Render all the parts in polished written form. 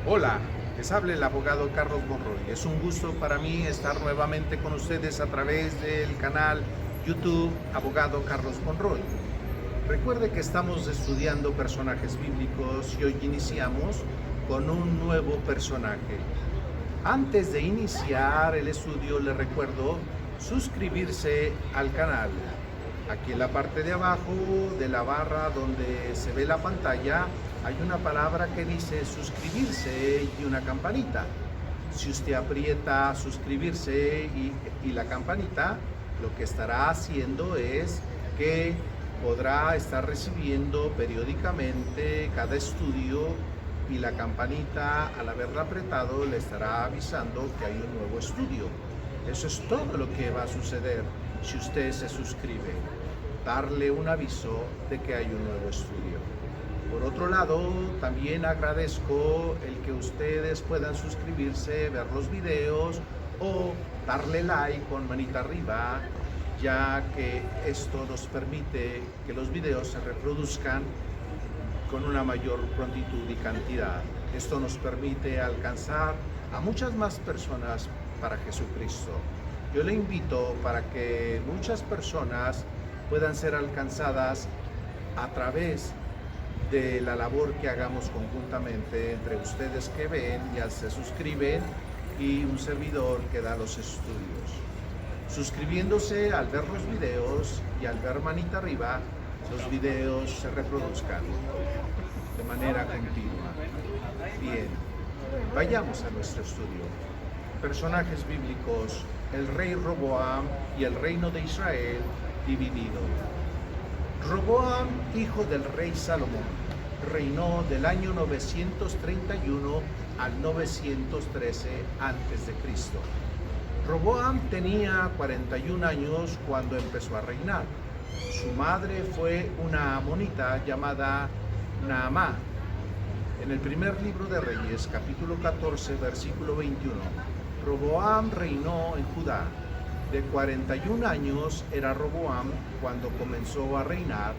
Hola, les habla el abogado Carlos Monroy. Es un gusto para mí estar nuevamente con ustedes a través del canal YouTube Abogado Carlos Monroy. Recuerde que estamos estudiando personajes bíblicos y hoy iniciamos con un nuevo personaje. Antes de iniciar el estudio, les recuerdo suscribirse al canal. Aquí en la parte de abajo de la barra donde se ve la pantalla hay una palabra que dice suscribirse y una campanita. Si usted aprieta suscribirse y la campanita, lo que estará haciendo es que podrá estar recibiendo periódicamente cada estudio, y la campanita, al haberla apretado, le estará avisando que hay un nuevo estudio. Eso es todo lo que va a suceder si usted se suscribe, darle un aviso de que hay un nuevo estudio. Por otro lado, también agradezco el que ustedes puedan suscribirse, ver los videos o darle like con manita arriba, ya que esto nos permite que los videos se reproduzcan con una mayor prontitud y cantidad. Esto nos permite alcanzar a muchas más personas para Jesucristo. Yo le invito para que muchas personas puedan ser alcanzadas a través de la labor que hagamos conjuntamente entre ustedes que ven, ya se suscriben, y un servidor que da los estudios. Suscribiéndose al ver los videos y al ver manita arriba, los videos se reproduzcan de manera continua. Bien, vayamos a nuestro estudio. Personajes bíblicos: el rey Roboam y el reino de Israel dividido. Roboam, hijo del rey Salomón, reinó del año 931 al 913 a.C. Roboam tenía 41 años cuando empezó a reinar. Su madre fue una amonita llamada Naamá. En el primer libro de Reyes, capítulo 14, versículo 21, Roboam reinó en Judá. De 41 años era Roboam cuando comenzó a reinar,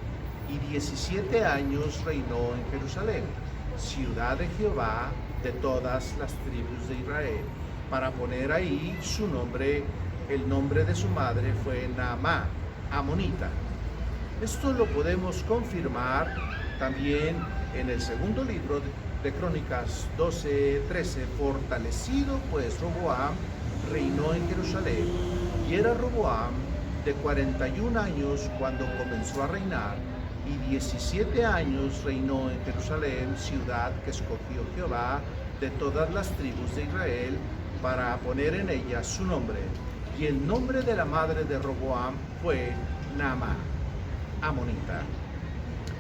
y 17 años reinó en Jerusalén, ciudad de Jehová, de todas las tribus de Israel. Para poner ahí su nombre, el nombre de su madre fue Naamá, amonita. Esto lo podemos confirmar también en el segundo libro de Crónicas 12:13. Fortalecido pues Roboam reinó en Jerusalén, y era Roboam de 41 años cuando comenzó a reinar, y 17 años reinó en Jerusalén, ciudad que escogió Jehová de todas las tribus de Israel, para poner en ella su nombre. Y el nombre de la madre de Roboam fue Naamá, amonita.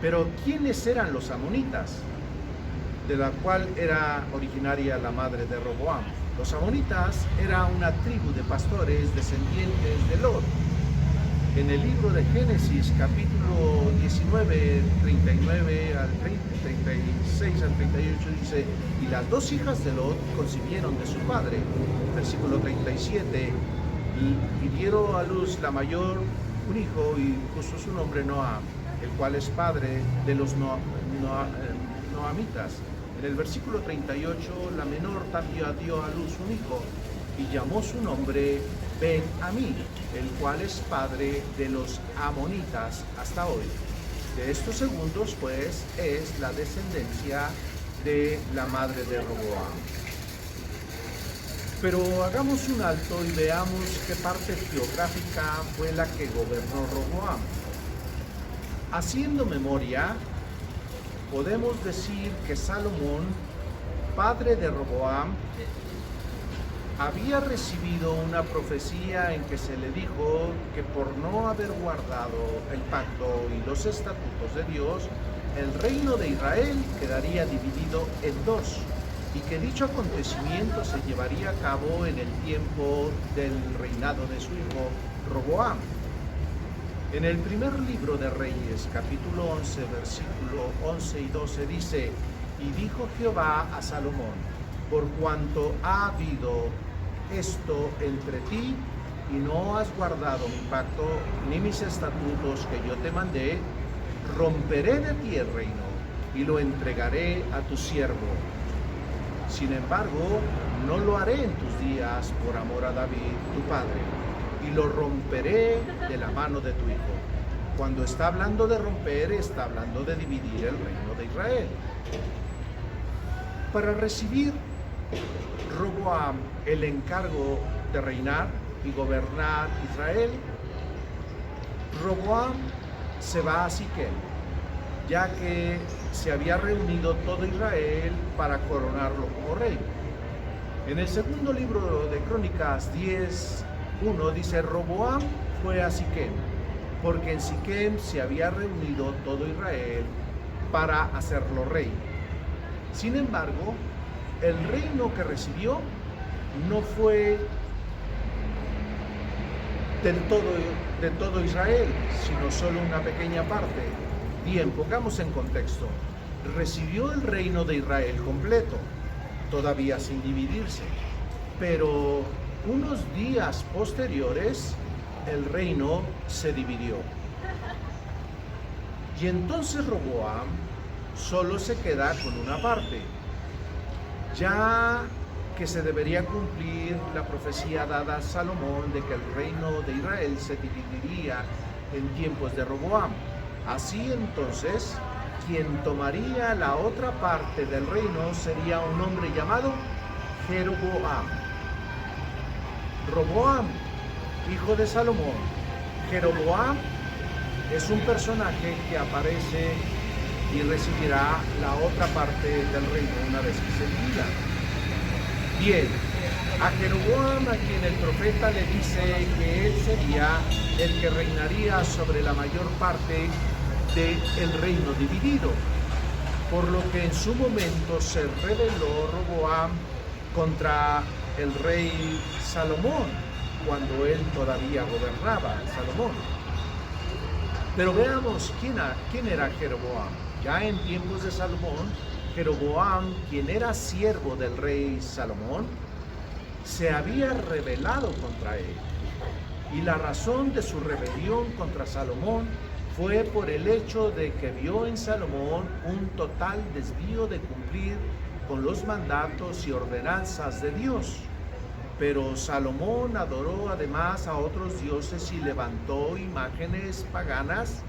Pero ¿quiénes eran los amonitas, de la cual era originaria la madre de Roboam? Los amonitas era una tribu de pastores descendientes de Lot. En el libro de Génesis, capítulo 19, 39 al 30, 36 al 38, dice: y las dos hijas de Lot concibieron de su padre. Versículo 37, y dieron a luz la mayor un hijo, y puso su nombre Noam, el cual es padre de los noamitas. En el versículo 38, la menor también dio a luz un hijo, y llamó su nombre Ben-Amí, el cual es padre de los amonitas hasta hoy. De estos segundos, pues, es la descendencia de la madre de Roboam. Pero hagamos un alto y veamos qué parte geográfica fue la que gobernó Roboam. Haciendo memoria, podemos decir que Salomón, padre de Roboam, había recibido una profecía en que se le dijo que por no haber guardado el pacto y los estatutos de Dios, el reino de Israel quedaría dividido en dos, y que dicho acontecimiento se llevaría a cabo en el tiempo del reinado de su hijo Roboam. En el primer libro de Reyes, capítulo 11, versículo 11 y 12, dice: y dijo Jehová a Salomón: por cuanto ha habido esto entre ti, y no has guardado mi pacto ni mis estatutos que yo te mandé, romperé de ti el reino, y lo entregaré a tu siervo. Sin embargo, no lo haré en tus días por amor a David, tu padre, y lo romperé de la mano de tu hijo. Cuando está hablando de romper, está hablando de dividir el reino de Israel. Para recibir Roboam el encargo de reinar y gobernar Israel, Roboam se va a Siquem, ya que se había reunido todo Israel para coronarlo como rey. En el segundo libro de Crónicas 10:1 dice: Roboam fue a Siquem, porque en Siquem se había reunido todo Israel para hacerlo rey. Sin embargo, el reino que recibió no fue de todo Israel, sino solo una pequeña parte. Bien, pongamos en contexto. Recibió el reino de Israel completo, todavía sin dividirse, pero unos días posteriores el reino se dividió. Y entonces Roboam solo se queda con una parte, ya que se debería cumplir la profecía dada a Salomón de que el reino de Israel se dividiría en tiempos de Roboam. Así entonces, quien tomaría la otra parte del reino sería un hombre llamado Jeroboam. Roboam, hijo de Salomón. Jeroboam es un personaje que aparece y recibirá la otra parte del reino una vez que se divida. Bien, a Jeroboam, a quien el profeta le dice que él sería el que reinaría sobre la mayor parte del reino dividido, por lo que en su momento se rebeló Roboam contra el rey Salomón, cuando él todavía gobernaba, Salomón. Pero veamos quién era Jeroboam. Ya en tiempos de Salomón, Jeroboam, quien era siervo del rey Salomón, se había rebelado contra él. Y la razón de su rebelión contra Salomón fue por el hecho de que vio en Salomón un total desvío de cumplir con los mandatos y ordenanzas de Dios. Pero Salomón adoró además a otros dioses y levantó imágenes paganas,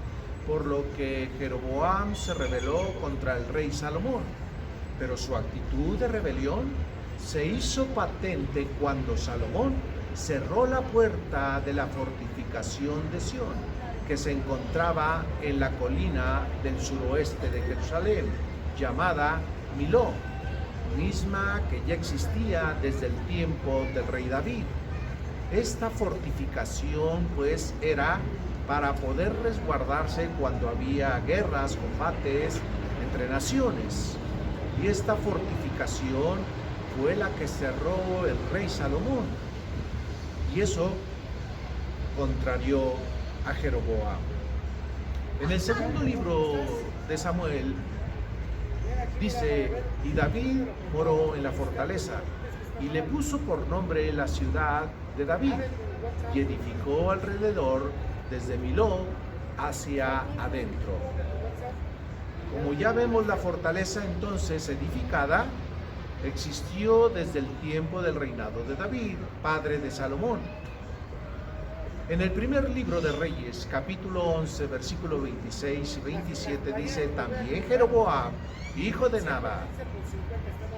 por lo que Jeroboam se rebeló contra el rey Salomón. Pero su actitud de rebelión se hizo patente cuando Salomón cerró la puerta de la fortificación de Sión, que se encontraba en la colina del suroeste de Jerusalén, llamada Miló, misma que ya existía desde el tiempo del rey David. Esta fortificación pues era para poder resguardarse cuando había guerras, combates entre naciones. Y esta fortificación fue la que cerró el rey Salomón. Y eso contrarió a Jeroboam. En el segundo libro de Samuel dice: y David moró en la fortaleza y le puso por nombre la ciudad de David, y edificó alrededor desde Miló hacia adentro. Como ya vemos, la fortaleza entonces edificada existió desde el tiempo del reinado de David, padre de Salomón. En el primer libro de Reyes, capítulo 11, versículo 26 y 27, dice: también Jeroboam, hijo de Nabat,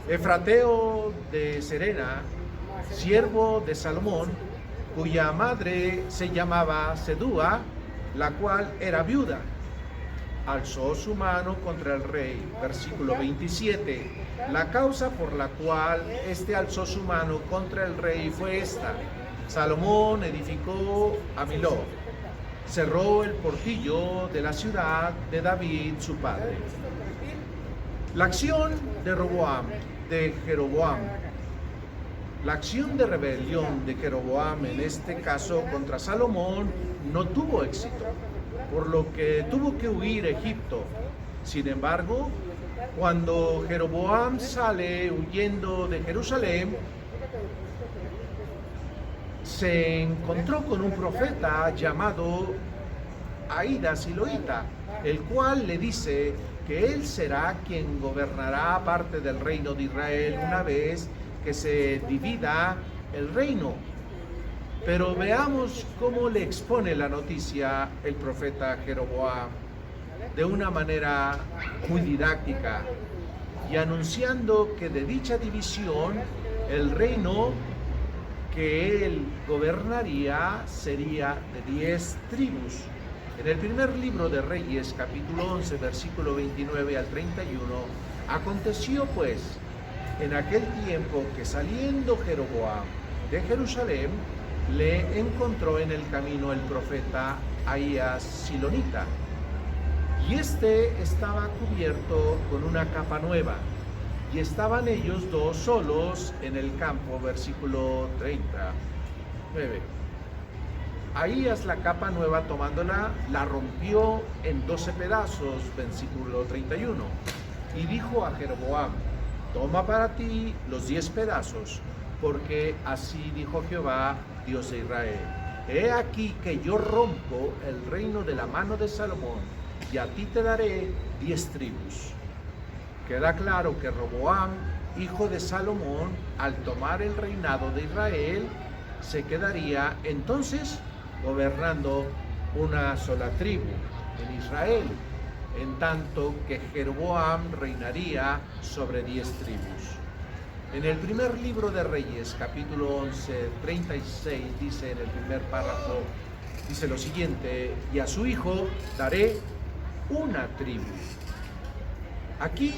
efrateo de Serena, siervo de Salomón, cuya madre se llamaba Sedúa, la cual era viuda, alzó su mano contra el rey. Versículo 27. La causa por la cual éste alzó su mano contra el rey fue esta: Salomón edificó a Miló, cerró el portillo de la ciudad de David su padre. La acción de Jeroboam, la acción de rebelión de Jeroboam, en este caso contra Salomón, no tuvo éxito, por lo que tuvo que huir a Egipto. Sin embargo, cuando Jeroboam sale huyendo de Jerusalén, se encontró con un profeta llamado Ahías Siloita, el cual le dice que él será quien gobernará parte del reino de Israel una vez que se divida el reino. Pero veamos cómo le expone la noticia el profeta Jeroboam de una manera muy didáctica y anunciando que de dicha división el reino que él gobernaría sería de 10 tribus. En el primer libro de Reyes, capítulo 11, versículo 29 al 31, aconteció pues en aquel tiempo que saliendo Jeroboam de Jerusalén, le encontró en el camino el profeta Ahías Silonita, y este estaba cubierto con una capa nueva, y estaban ellos dos solos en el campo, versículo 39. Ahías la capa nueva tomándola, la rompió en 12 pedazos, versículo 31, y dijo a Jeroboam: toma para ti los 10 pedazos, porque así dijo Jehová, Dios de Israel: he aquí que yo rompo el reino de la mano de Salomón, y a ti te daré 10 tribus. Queda claro que Roboam, hijo de Salomón, al tomar el reinado de Israel, se quedaría entonces gobernando una sola tribu en Israel, en tanto que Jeroboam reinaría sobre 10 tribus. En el primer libro de Reyes, capítulo 11, 36, dice en el primer párrafo, dice lo siguiente: y a su hijo daré una tribu. Aquí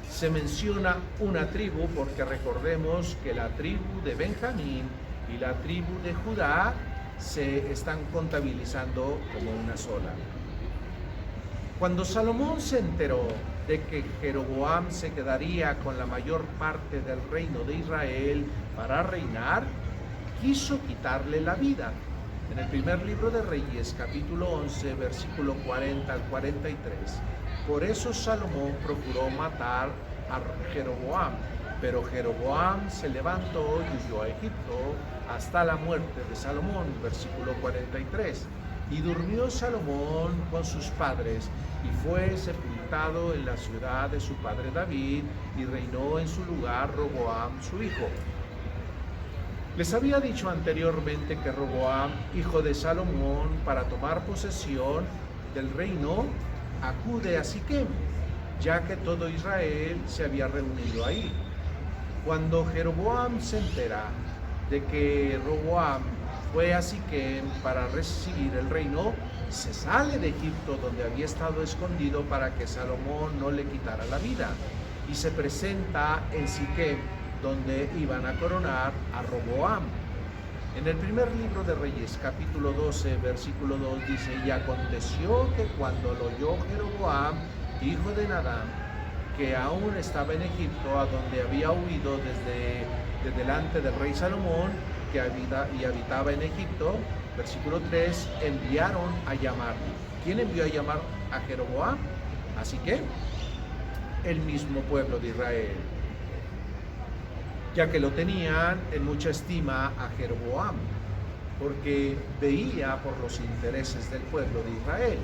se menciona una tribu porque recordemos que la tribu de Benjamín y la tribu de Judá se están contabilizando como una sola. Cuando Salomón se enteró de que Jeroboam se quedaría con la mayor parte del reino de Israel para reinar, quiso quitarle la vida. En el primer libro de Reyes, capítulo 11, versículo 40 al 43. Por eso Salomón procuró matar a Jeroboam, pero Jeroboam se levantó y huyó a Egipto hasta la muerte de Salomón, versículo 43. Y durmió Salomón con sus padres, y fue sepultado en la ciudad de su padre David, y reinó en su lugar Roboam su hijo. Les había dicho anteriormente que Roboam, hijo de Salomón, para tomar posesión del reino, acude a Siquem, ya que todo Israel se había reunido ahí. Cuando Jeroboam se entera de que Roboam fue a Siquem para recibir el reino, se sale de Egipto, donde había estado escondido, para que Salomón no le quitara la vida, y se presenta en Siquem, donde iban a coronar a Roboam. En el primer libro de Reyes, capítulo 12, versículo 2, dice: y aconteció que cuando lo oyó Jeroboam, hijo de Nadán, que aún estaba en Egipto, a donde había huido desde delante del rey Salomón, que habitaba en Egipto, versículo 3, enviaron a llamarlo. ¿Quién envió a llamar a Jeroboam? Así que el mismo pueblo de Israel, ya que lo tenían en mucha estima a Jeroboam, porque veía por los intereses del pueblo de Israel.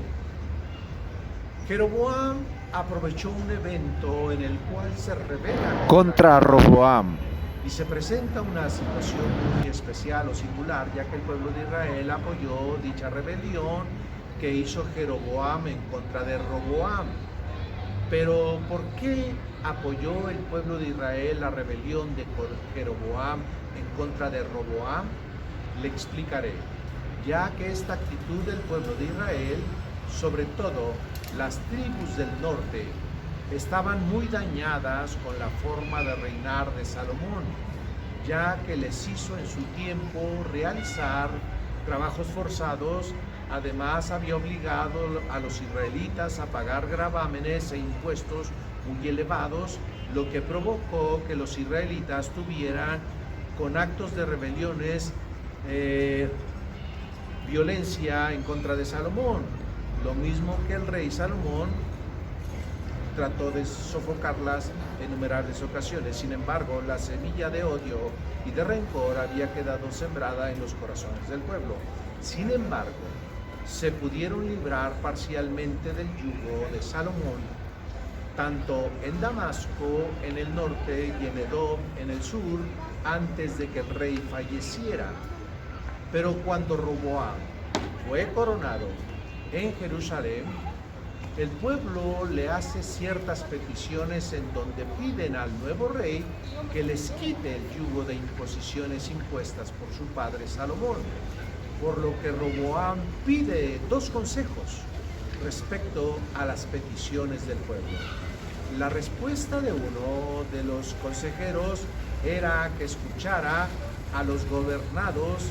Jeroboam aprovechó un evento en el cual se rebela contra Roboam, y se presenta una situación muy especial o singular, ya que el pueblo de Israel apoyó dicha rebelión que hizo Jeroboam en contra de Roboam. Pero ¿por qué apoyó el pueblo de Israel la rebelión de Jeroboam en contra de Roboam? Le explicaré, ya que esta actitud del pueblo de Israel, sobre todo las tribus del norte, estaban muy dañadas con la forma de reinar de Salomón, ya que les hizo en su tiempo realizar trabajos forzados. Además, había obligado a los israelitas a pagar gravámenes e impuestos muy elevados, lo que provocó que los israelitas tuvieran con actos de rebeliones, violencia en contra de Salomón, lo mismo que el rey Salomón trató de sofocarlas en innumerables ocasiones. Sin embargo, la semilla de odio y de rencor había quedado sembrada en los corazones del pueblo. Sin embargo, se pudieron librar parcialmente del yugo de Salomón, tanto en Damasco en el norte y en Edom en el sur, antes de que el rey falleciera. Pero cuando Roboam fue coronado en Jerusalén, el pueblo le hace ciertas peticiones en donde piden al nuevo rey que les quite el yugo de imposiciones impuestas por su padre Salomón, por lo que Roboam pide dos consejos respecto a las peticiones del pueblo. La respuesta de uno de los consejeros era que escuchara a los gobernados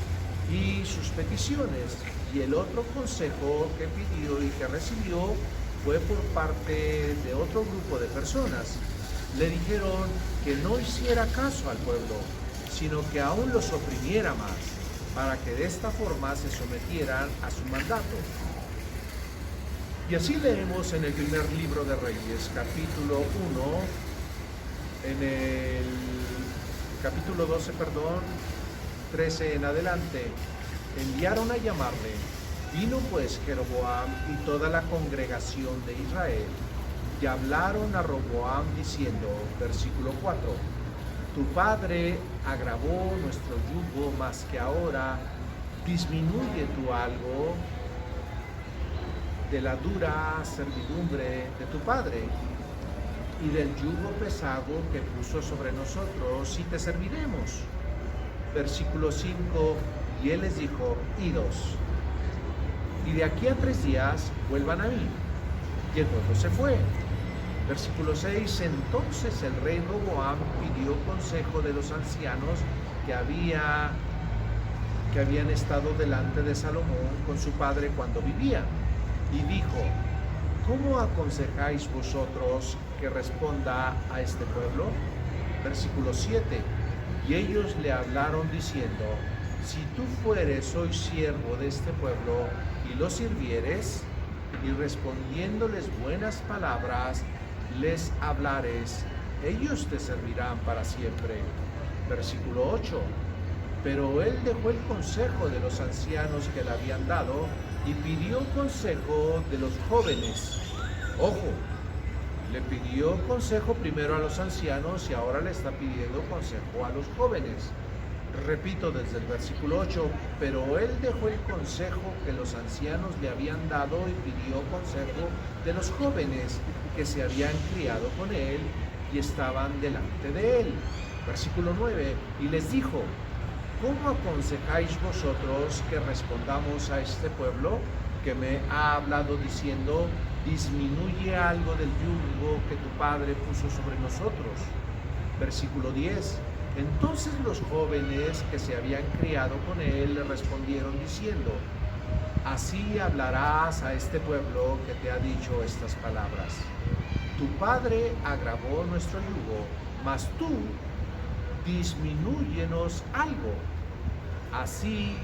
y sus peticiones, y el otro consejo que pidió y que recibió fue por parte de otro grupo de personas. Le dijeron que no hiciera caso al pueblo, sino que aún los oprimiera más, para que de esta forma se sometieran a su mandato. Y así leemos en el primer libro de Reyes, capítulo 1, en el capítulo 12, 13 en adelante. Enviaron a llamarle. Vino pues Jeroboam y toda la congregación de Israel, y hablaron a Roboam diciendo, versículo 4, tu padre agravó nuestro yugo más que ahora, disminuye tú algo de la dura servidumbre de tu padre y del yugo pesado que puso sobre nosotros, y te serviremos. Versículo 5, y él les dijo, idos, y de aquí a 3 días vuelvan a mí. Y el pueblo se fue. Versículo 6, entonces el rey Roboam pidió consejo de los ancianos que habían estado delante de Salomón con su padre cuando vivía, y dijo, ¿cómo aconsejáis vosotros que responda a este pueblo? Versículo 7, y ellos le hablaron diciendo, si tú fueres hoy siervo de este pueblo y lo sirvieres, y respondiéndoles buenas palabras les hablares, ellos te servirán para siempre. Versículo 8, pero él dejó el consejo de los ancianos que le habían dado y pidió consejo de los jóvenes. Ojo, le pidió consejo primero a los ancianos y ahora le está pidiendo consejo a los jóvenes. Repito desde el versículo 8, pero él dejó el consejo que los ancianos le habían dado y pidió consejo de los jóvenes que se habían criado con él y estaban delante de él. Versículo 9, y les dijo, ¿cómo aconsejáis vosotros que respondamos a este pueblo que me ha hablado diciendo, disminuye algo del yugo que tu padre puso sobre nosotros? Versículo 10, entonces los jóvenes que se habían criado con él le respondieron diciendo, así hablarás a este pueblo que te ha dicho estas palabras. Tu padre agravó nuestro yugo, mas tú disminúyenos algo. Así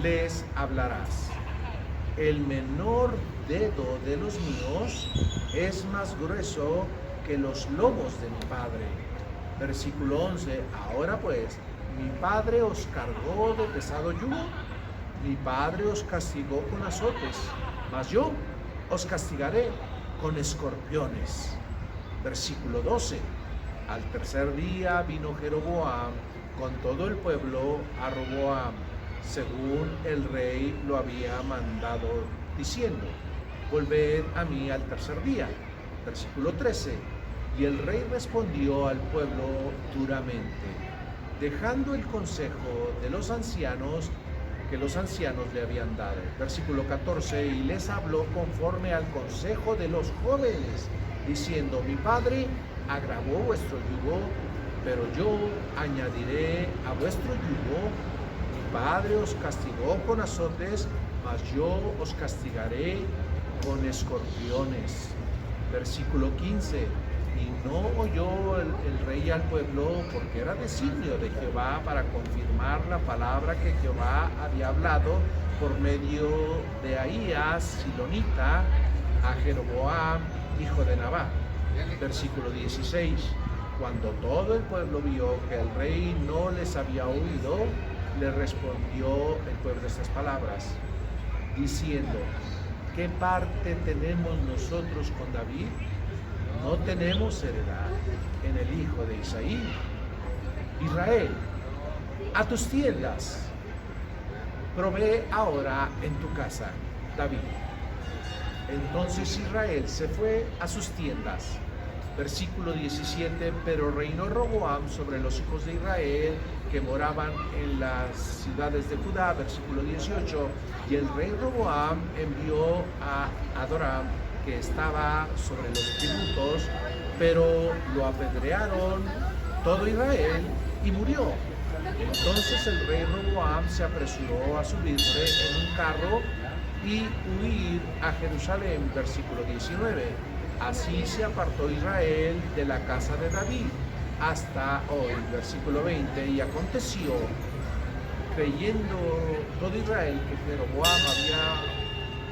les hablarás. El menor dedo de los míos es más grueso que los lomos de mi padre. Versículo 11, ahora pues, mi padre os cargó de pesado yugo, mi padre os castigó con azotes, mas yo os castigaré con escorpiones. Versículo 12, al tercer día vino Jeroboam con todo el pueblo a Roboam, según el rey lo había mandado, diciendo, volved a mí al tercer día. Versículo 13, y el rey respondió al pueblo duramente, dejando el consejo de los ancianos que los ancianos le habían dado. Versículo 14, y les habló conforme al consejo de los jóvenes, diciendo, mi padre agravó vuestro yugo, pero yo añadiré a vuestro yugo. Mi padre os castigó con azotes, mas yo os castigaré con escorpiones. Versículo 15, y no oyó el rey al pueblo, porque era designio de Jehová para confirmar la palabra que Jehová había hablado por medio de Ahías silonita a Jeroboam, hijo de Nabat. Versículo 16, cuando todo el pueblo vio que el rey no les había oído, le respondió el pueblo estas palabras, diciendo, ¿qué parte tenemos nosotros con David? no tenemos heredad en el hijo de Isaí. Israel, a tus tiendas, provee ahora en tu casa, David. Entonces Israel se fue a sus tiendas. Versículo 17, pero reinó Roboam sobre los hijos de Israel que moraban en las ciudades de Judá. Versículo 18, y el rey Roboam envió a Adoram, que estaba sobre los tributos, pero lo apedrearon todo Israel y murió. Entonces el rey Roboam se apresuró a subirse en un carro y huir a Jerusalén. Versículo 19. Así se apartó Israel de la casa de David hasta hoy. Versículo 20. Y aconteció, creyendo todo Israel que Jeroboam había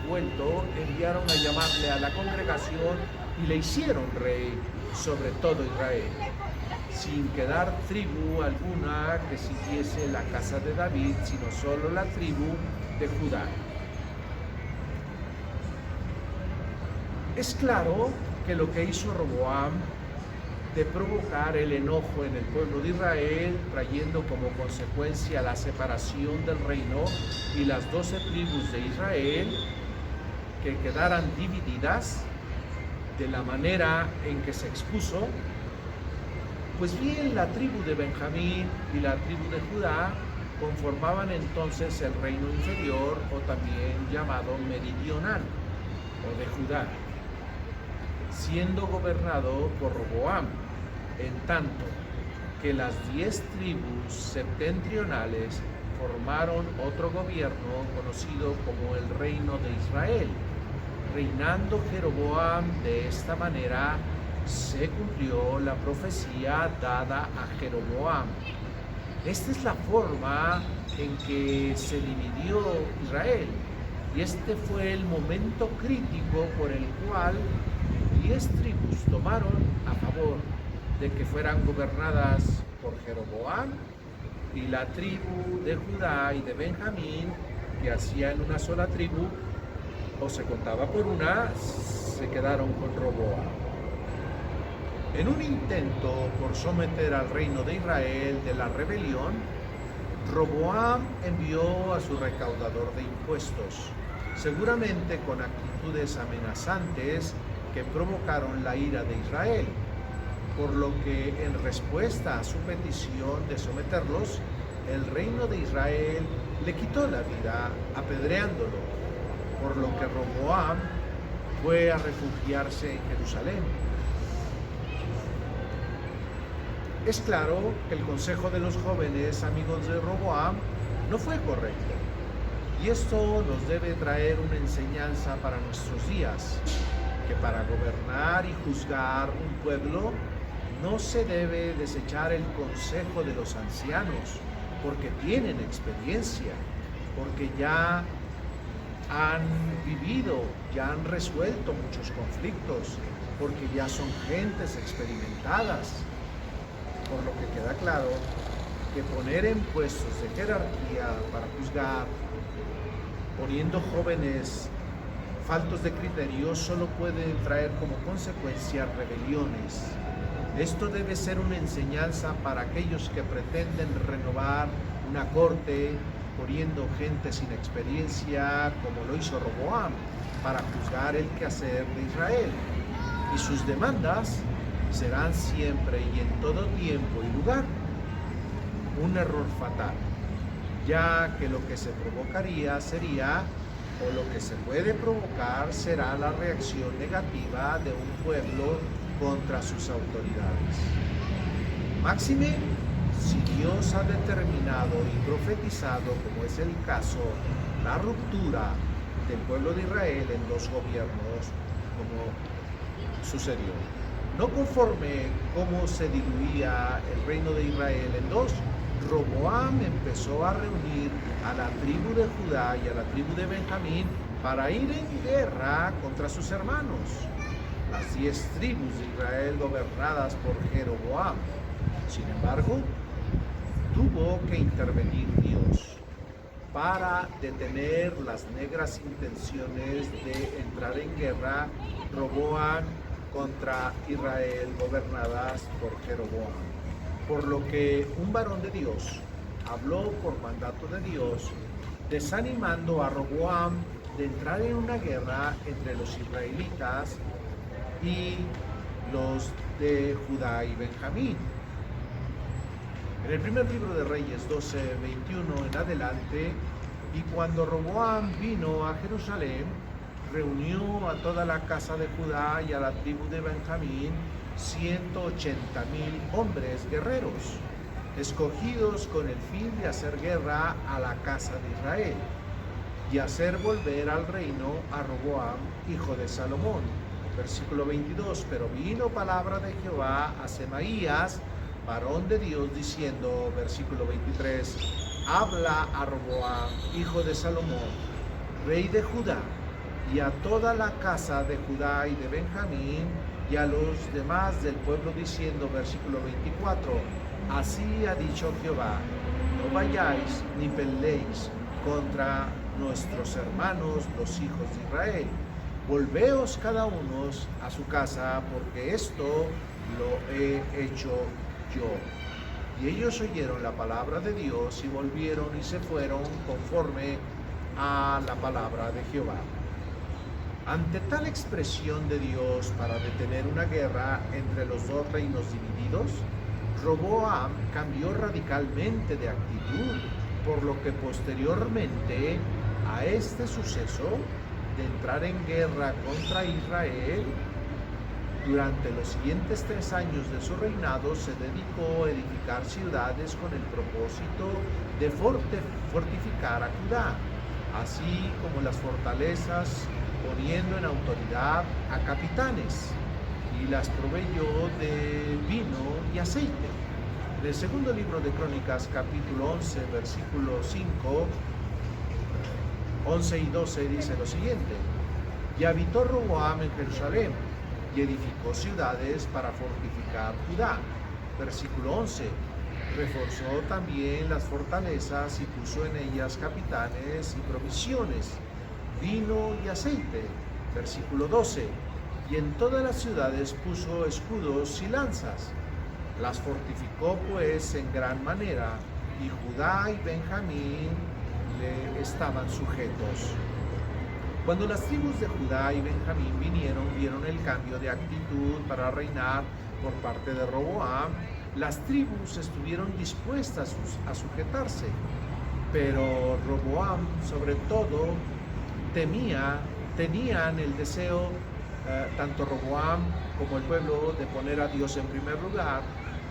vuelto, enviaron a llamarle a la congregación y le hicieron rey sobre todo Israel, sin quedar tribu alguna que siguiese la casa de David, sino solo la tribu de Judá. Es claro que lo que hizo Roboam de provocar el enojo en el pueblo de Israel, trayendo como consecuencia la separación del reino y las 12 tribus de Israel que quedaran divididas de la manera en que se expuso, pues bien, la tribu de Benjamín y la tribu de Judá conformaban entonces el reino inferior, o también llamado meridional, o de Judá, siendo gobernado por Roboam, en tanto que las 10 tribus septentrionales formaron otro gobierno conocido como el reino de Israel. Reinando Jeroboam de esta manera, se cumplió la profecía dada a Jeroboam. Esta es la forma en que se dividió Israel, y este fue el momento crítico por el cual 10 tribus tomaron a favor de que fueran gobernadas por Jeroboam, y la tribu de Judá y de Benjamín, que hacían una sola tribu, o se contaba por una, se quedaron con Roboam. En un intento por someter al reino de Israel de la rebelión, Roboam envió a su recaudador de impuestos, seguramente con actitudes amenazantes que provocaron la ira de Israel, por lo que en respuesta a su petición de someterlos, el reino de Israel le quitó la vida apedreándolo, por lo que Roboam fue a refugiarse en Jerusalén. Es claro que el consejo de los jóvenes amigos de Roboam no fue correcto, y esto nos debe traer una enseñanza para nuestros días, que para gobernar y juzgar un pueblo no se debe desechar el consejo de los ancianos, porque tienen experiencia, porque ya han vivido, ya han resuelto muchos conflictos, porque ya son gentes experimentadas. Por lo que queda claro que poner en puestos de jerarquía para juzgar, poniendo jóvenes faltos de criterio, solo puede traer como consecuencia rebeliones. Esto debe ser una enseñanza para aquellos que pretenden renovar una corte, poniendo gente sin experiencia, como lo hizo Roboam, para juzgar el quehacer de Israel. Y sus demandas serán siempre y en todo tiempo y lugar un error fatal, ya que lo que se provocaría sería, o lo que se puede provocar será, la reacción negativa de un pueblo contra sus autoridades. Máxime, si Dios ha determinado y profetizado, como es el caso, la ruptura del pueblo de Israel en 2 gobiernos, como sucedió. No conforme cómo se diluía el reino de Israel en 2, Roboam empezó a reunir a la tribu de Judá y a la tribu de Benjamín para ir en guerra contra sus hermanos, las 10 tribus de Israel gobernadas por Jeroboam. Sin embargo, tuvo que intervenir Dios para detener las negras intenciones de entrar en guerra. Roboam contra Israel gobernadas por Jeroboam. Por lo que un varón de Dios habló por mandato de Dios, desanimando a Roboam de entrar en una guerra entre los israelitas y los de Judá y Benjamín. En el primer libro de Reyes 12:21 en adelante, y cuando Roboam vino a Jerusalén, reunió a toda la casa de Judá y a la tribu de Benjamín 180,000 hombres guerreros, escogidos con el fin de hacer guerra a la casa de Israel y hacer volver al reino a Roboam, hijo de Salomón. Versículo 22, pero vino palabra de Jehová a Semaías, varón de Dios, diciendo, versículo 23, habla a Roboam, hijo de Salomón, rey de Judá, y a toda la casa de Judá y de Benjamín, y a los demás del pueblo, diciendo, versículo 24, así ha dicho Jehová, no vayáis ni peleéis contra nuestros hermanos, los hijos de Israel. Volveos cada uno a su casa, porque esto lo he hecho yo. Y ellos oyeron la palabra de Dios y volvieron y se fueron conforme a la palabra de Jehová. Ante tal expresión de Dios para detener una guerra entre los dos reinos divididos, Roboam cambió radicalmente de actitud, por lo que posteriormente a este suceso de entrar en guerra contra Israel, durante los siguientes 3 años de su reinado se dedicó a edificar ciudades con el propósito de fortificar a Judá, así como las fortalezas, poniendo en autoridad a capitanes, y las proveyó de vino y aceite. En el segundo libro de Crónicas, capítulo 11, versículo 5, 11 y 12 dice lo siguiente, y habitó Roboam en Jerusalén, y edificó ciudades para fortificar Judá. Versículo 11, reforzó también las fortalezas y puso en ellas capitanes y provisiones, vino y aceite. Versículo 12, y en todas las ciudades puso escudos y lanzas. Las fortificó pues en gran manera, y Judá y Benjamín le estaban sujetos. Cuando las tribus de Judá y Benjamín vieron el cambio de actitud para reinar por parte de Roboam, las tribus estuvieron dispuestas a sujetarse, pero Roboam, sobre todo, tenían el deseo, tanto Roboam como el pueblo, de poner a Dios en primer lugar,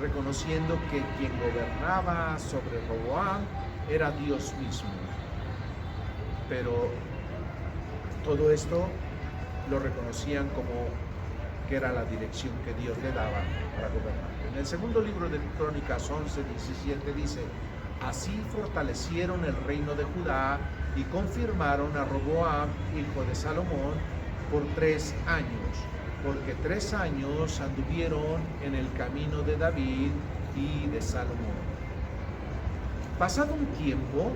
reconociendo que quien gobernaba sobre Roboam era Dios mismo. Pero todo esto lo reconocían como que era la dirección que Dios le daba para gobernar. En el segundo libro de Crónicas 11:17 dice, así fortalecieron el reino de Judá y confirmaron a Roboam, hijo de Salomón, por 3 años, porque 3 años anduvieron en el camino de David y de Salomón. Pasado un tiempo,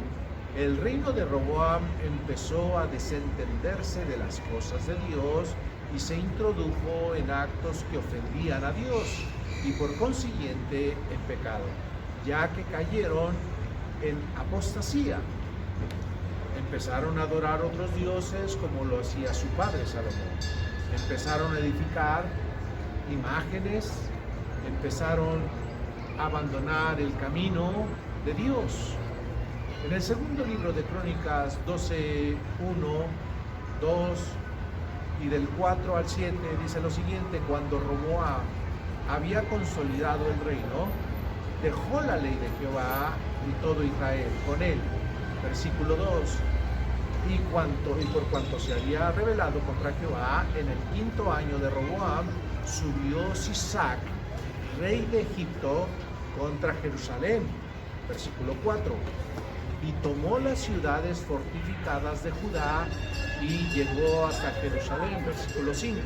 el reino de Roboam empezó a desentenderse de las cosas de Dios y se introdujo en actos que ofendían a Dios y por consiguiente en pecado, ya que cayeron en apostasía. Empezaron a adorar otros dioses como lo hacía su padre Salomón. Empezaron a edificar imágenes, empezaron a abandonar el camino de Dios. En el segundo libro de Crónicas 12, 1, 2 y del 4 al 7 dice lo siguiente, cuando Roboam había consolidado el reino, dejó la ley de Jehová y todo Israel con él. Versículo 2, y por cuanto se había rebelado contra Jehová, en el 5.º año de Roboam, subió Sisac, rey de Egipto, contra Jerusalén. Versículo 4, y tomó las ciudades fortificadas de Judá y llegó hasta Jerusalén. Versículo 5,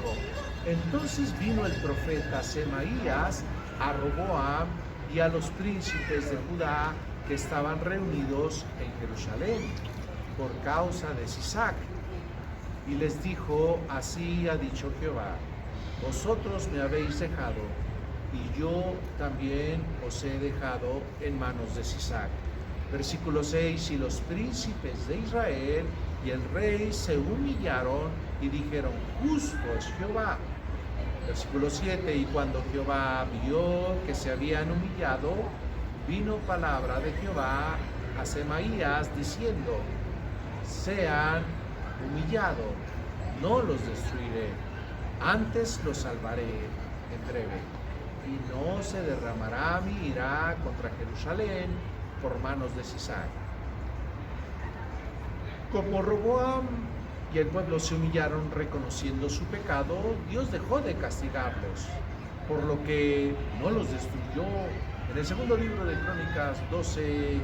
entonces vino el profeta Semaías a Roboam y a los príncipes de Judá que estaban reunidos en Jerusalén por causa de Sisac, y les dijo, así ha dicho Jehová, vosotros me habéis dejado, y yo también os he dejado en manos de Sisac. Versículo 6, y los príncipes de Israel y el rey se humillaron y dijeron, justo es Jehová. Versículo 7, y cuando Jehová vio que se habían humillado, vino palabra de Jehová a Semaías diciendo, sean humillados, no los destruiré, antes los salvaré en breve, y no se derramará mi ira contra Jerusalén por manos de Sisac. Como Roboam y el pueblo se humillaron reconociendo su pecado, Dios dejó de castigarlos, por lo que no los destruyó. En el segundo libro de Crónicas 12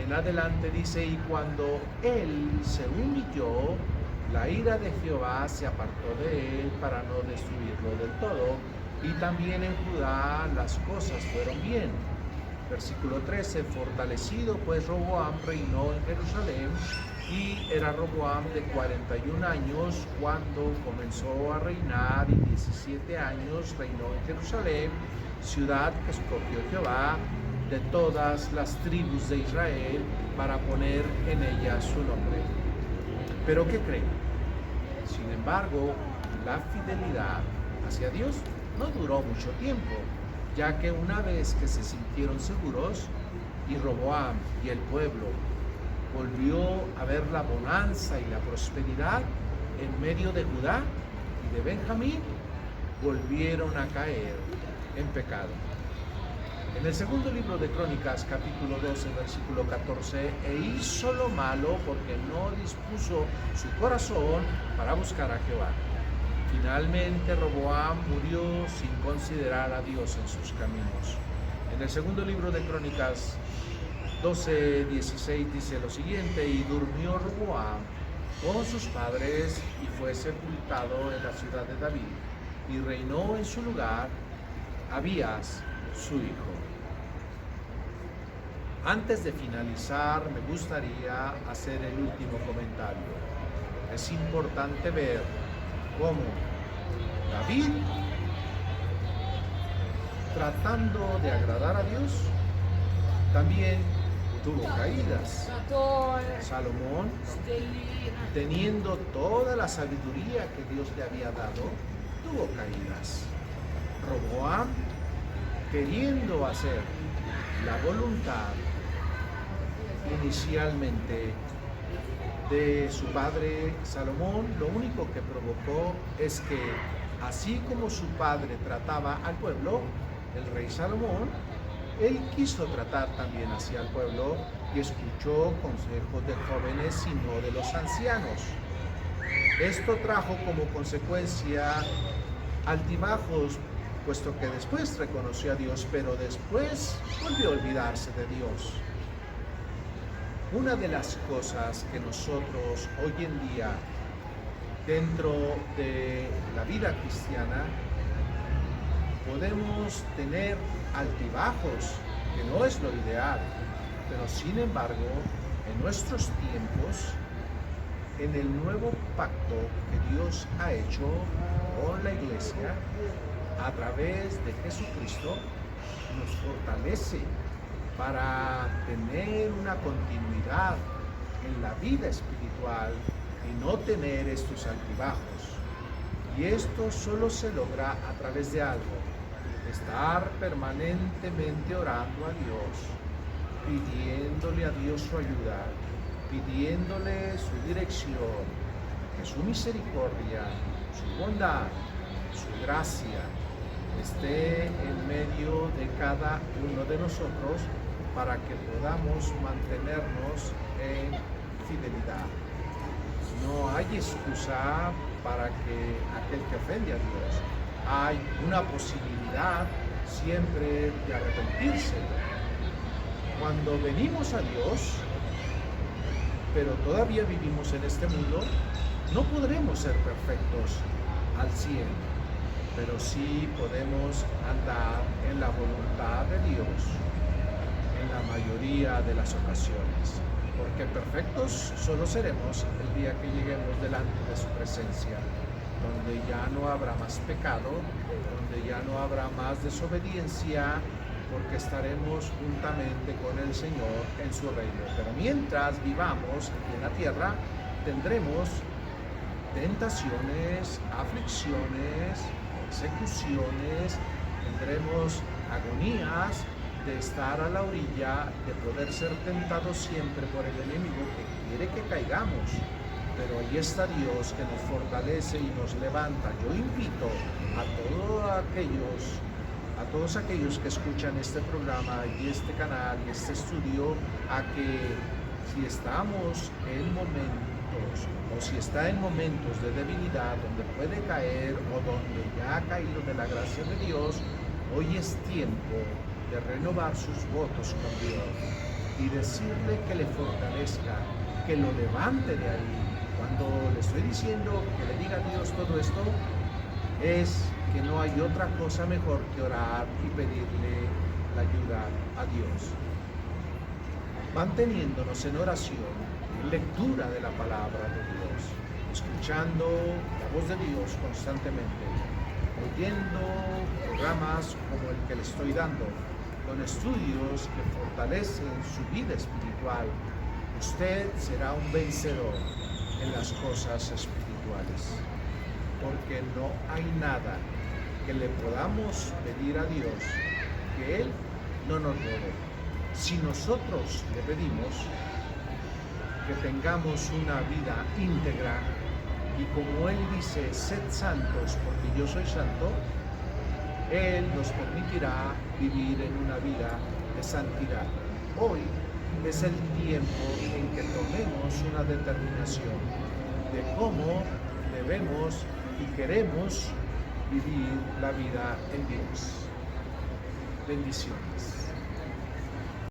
en adelante dice, y cuando él se humilló, la ira de Jehová se apartó de él para no destruirlo del todo, y también en Judá las cosas fueron bien. Versículo 13, fortalecido pues Roboam reinó en Jerusalén, y era Roboam de 41 años cuando comenzó a reinar, y 17 años reinó en Jerusalén, ciudad que escogió Jehová de todas las tribus de Israel para poner en ella su nombre. Pero ¿qué creen? Sin embargo, la fidelidad hacia Dios no duró mucho tiempo, ya que una vez que se sintieron seguros y Roboam y el pueblo volvió a ver la bonanza y la prosperidad en medio de Judá y de Benjamín, volvieron a caer en pecado. En el segundo libro de Crónicas, capítulo 12, versículo 14, e hizo lo malo porque no dispuso su corazón para buscar a Jehová. Finalmente Roboam murió sin considerar a Dios en sus caminos. En el segundo libro de Crónicas 12, 16 dice lo siguiente, y durmió Roboam con sus padres y fue sepultado en la ciudad de David, y reinó en su lugar Abías, su hijo. Antes de finalizar, me gustaría hacer el último comentario. Es importante ver cómo David, tratando de agradar a Dios, también tuvo caídas. Salomón, teniendo toda la sabiduría que Dios le había dado, tuvo caídas. Roboam, queriendo hacer la voluntad inicialmente de su padre Salomón, lo único que provocó es que, así como su padre trataba al pueblo, el rey Salomón, él quiso tratar también hacia el pueblo y escuchó consejos de jóvenes y no de los ancianos. Esto trajo como consecuencia altibajos, puesto que después reconoció a Dios, pero después volvió a olvidarse de Dios. Una de las cosas que nosotros hoy en día, dentro de la vida cristiana, podemos tener altibajos, que no es lo ideal, pero sin embargo, en nuestros tiempos, en el nuevo pacto que Dios ha hecho con la iglesia, a través de Jesucristo, nos fortalece para tener una continuidad en la vida espiritual y no tener estos altibajos. Y esto solo se logra a través de algo: estar permanentemente orando a Dios, pidiéndole a Dios su ayuda, pidiéndole su dirección, que su misericordia, su bondad, su gracia esté en medio de cada uno de nosotros para que podamos mantenernos en fidelidad. No hay excusa para que aquel que ofende a Dios. Hay una posibilidad siempre de arrepentirse. Cuando venimos a Dios, pero todavía vivimos en este mundo, no podremos ser perfectos al 100, pero sí podemos andar en la voluntad de Dios en la mayoría de las ocasiones, porque perfectos solo seremos el día que lleguemos delante de su presencia. donde ya no habrá más pecado, donde ya no habrá más desobediencia, porque estaremos juntamente con el Señor en su reino. Pero mientras vivamos aquí en la tierra, tendremos tentaciones, aflicciones, persecuciones, tendremos agonías de estar a la orilla, de poder ser tentados siempre por el enemigo que quiere que caigamos. Pero ahí está Dios que nos fortalece y nos levanta. Yo invito a todos aquellos que escuchan este programa y este canal y este estudio, a que si estamos en momentos o si está en momentos de debilidad donde puede caer o donde ya ha caído de la gracia de Dios, hoy es tiempo de renovar sus votos con Dios y decirle que le fortalezca, que lo levante de ahí. Cuando le estoy diciendo que le diga a Dios todo esto, es que no hay otra cosa mejor que orar y pedirle la ayuda a Dios. Manteniéndonos en oración, en lectura de la palabra de Dios, escuchando la voz de Dios constantemente, oyendo programas como el que le estoy dando, con estudios que fortalecen su vida espiritual, usted será un vencedor en las cosas espirituales, porque no hay nada que le podamos pedir a Dios que Él no nos dé. Si nosotros le pedimos que tengamos una vida íntegra, y como Él dice, sed santos porque yo soy santo, Él nos permitirá vivir en una vida de santidad. Hoy es el tiempo en que tomemos una determinación de cómo debemos y queremos vivir la vida en Dios. Bendiciones.